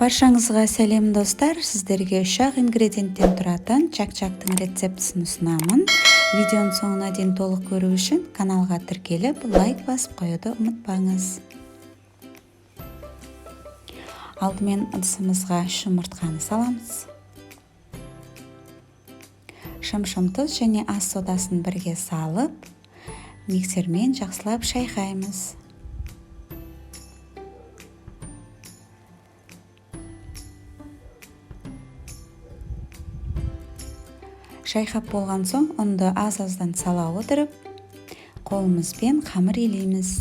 Баршаңызға сәлем достар, сіздерге 3 ингредиенттен тұратын чак-чактың рецептісін ұсынамын. Видеоның соңына дейін толық көру үшін каналға тіркеліп, лайк басып қоюды ұмытпаңыз. Алдымен ыдысымызға жұмыртқаны саламыз. Шым-шым тұз және ас содасын бірге салып, миксермен жақсылап шайқаймыз. Шайқап болған соң, ұнды аз-аздан сала отырып, қолымызбен қамыр илейміз.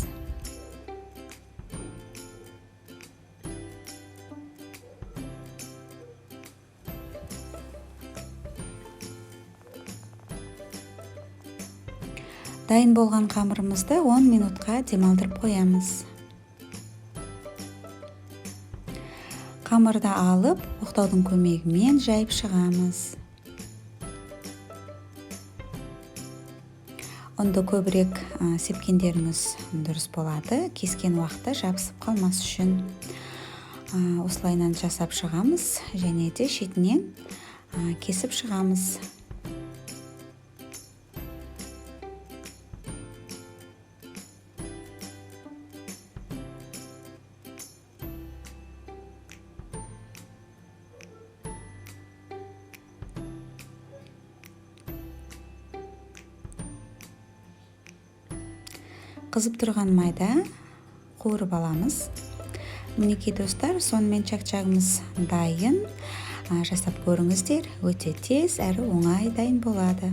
Дайын болған қамырымызды 10 минутқа демалдырып қоямыз. Қамырды алып, оқтаудың көмегімен жайып шығамыз. Ұнды көбірек сепкендеріңіз дұрыс болады, кескен уақытта жабысып қалмас үшін. Осылайынан жасап шығамыз, және де шетінен кесіп шығамыз. Қызып тұрған майда қуырып аламыз. Мінекей достар, сонымен чак-чагымыз дайын. Жасап көріңіздер, өте тез әрі оңай дайын болады.